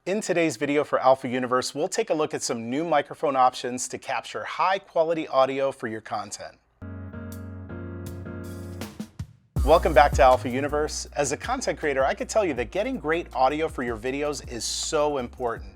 In today's video for Alpha Universe, we'll take a look at some new microphone options to capture high quality audio for your content. Welcome back to Alpha Universe. As a content creator, I could tell you that getting great audio for your videos is so important.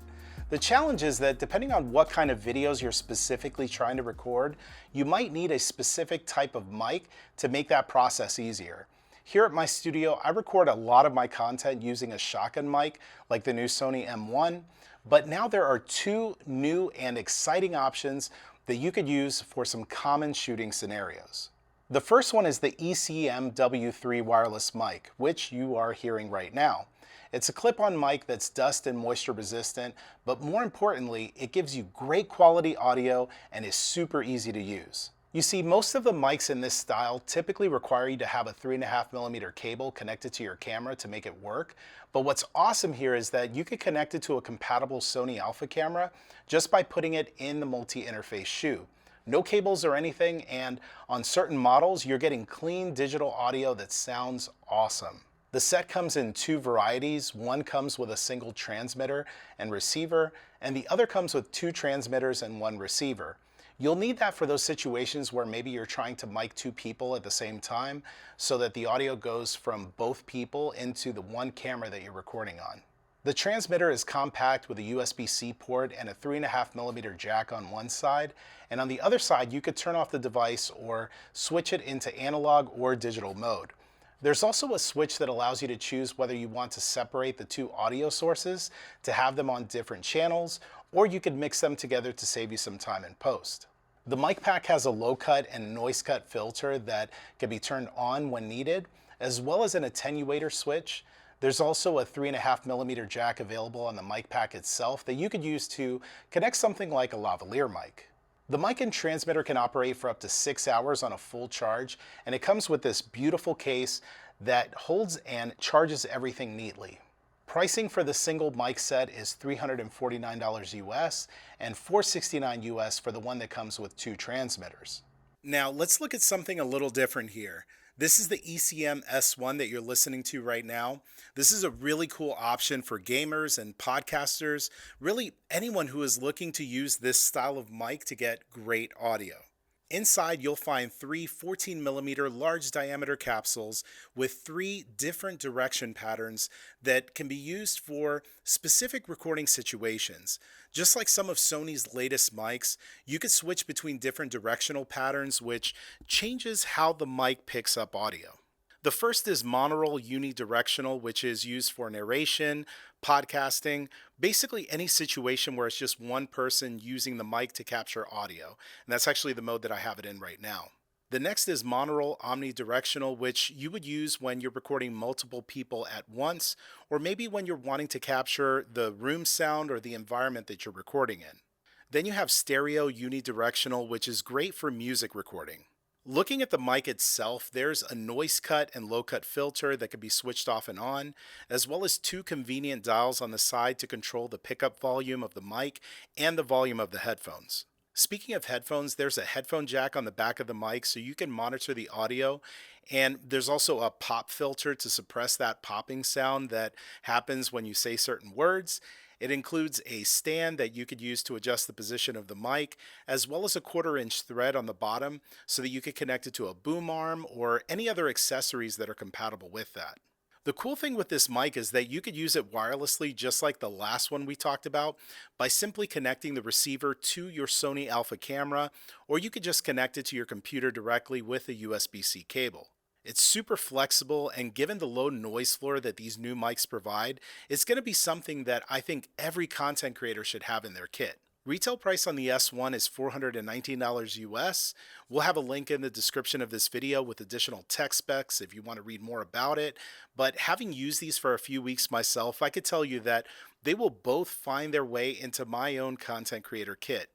The challenge is that depending on what kind of videos you're specifically trying to record, you might need a specific type of mic to make that process easier. Here at my studio, I record a lot of my content using a shotgun mic like the new Sony M1, but now there are two new and exciting options that you could use for some common shooting scenarios. The first one is the ECM W3 wireless mic, which you are hearing right now. It's a clip-on mic that's dust and moisture resistant, but more importantly, it gives you great quality audio and is super easy to use. You see, most of the mics in this style typically require you to have a 3.5mm cable connected to your camera to make it work. But what's awesome here is that you can connect it to a compatible Sony Alpha camera just by putting it in the multi-interface shoe. No cables or anything, and on certain models, you're getting clean digital audio that sounds awesome. The set comes in two varieties. One comes with a single transmitter and receiver, and the other comes with two transmitters and one receiver. You'll need that for those situations where maybe you're trying to mic two people at the same time so that the audio goes from both people into the one camera that you're recording on. The transmitter is compact with a USB-C port and a 3.5mm jack on one side, and on the other side you could turn off the device or switch it into analog or digital mode. There's also a switch that allows you to choose whether you want to separate the two audio sources to have them on different channels, or you could mix them together to save you some time in post. The mic pack has a low cut and noise cut filter that can be turned on when needed, as well as an attenuator switch. There's also a 3.5mm jack available on the mic pack itself that you could use to connect something like a lavalier mic. The mic and transmitter can operate for up to 6 hours on a full charge, and it comes with this beautiful case that holds and charges everything neatly. Pricing for the single mic set is $349 US and $469 US for the one that comes with two transmitters. Now let's look at something a little different here. This is the ECM S1 that you're listening to right now. This is a really cool option for gamers and podcasters, really anyone who is looking to use this style of mic to get great audio. Inside, you'll find three 14mm large diameter capsules with three different direction patterns that can be used for specific recording situations. Just like some of Sony's latest mics, you could switch between different directional patterns, which changes how the mic picks up audio. The first is monaural unidirectional, which is used for narration, podcasting, basically any situation where it's just one person using the mic to capture audio. And that's actually the mode that I have it in right now. The next is monaural omnidirectional, which you would use when you're recording multiple people at once, or maybe when you're wanting to capture the room sound or the environment that you're recording in. Then you have stereo unidirectional, which is great for music recording. Looking at the mic itself, there's a noise cut and low cut filter that can be switched off and on, as well as two convenient dials on the side to control the pickup volume of the mic and the volume of the headphones. Speaking of headphones, there's a headphone jack on the back of the mic so you can monitor the audio, and there's also a pop filter to suppress that popping sound that happens when you say certain words. It includes a stand that you could use to adjust the position of the mic, as well as a 1/4-inch thread on the bottom so that you could connect it to a boom arm or any other accessories that are compatible with that. The cool thing with this mic is that you could use it wirelessly just like the last one we talked about by simply connecting the receiver to your Sony Alpha camera, or you could just connect it to your computer directly with a USB-C cable. It's super flexible, and given the low noise floor that these new mics provide, it's going to be something that I think every content creator should have in their kit. Retail price on the S1 is $419 US. We'll have a link in the description of this video with additional tech specs if you want to read more about it. But having used these for a few weeks myself, I could tell you that they will both find their way into my own content creator kit.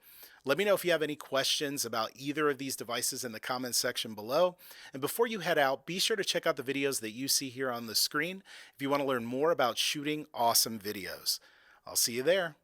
Let me know if you have any questions about either of these devices in the comments section below. And before you head out, be sure to check out the videos that you see here on the screen if you want to learn more about shooting awesome videos. I'll see you there.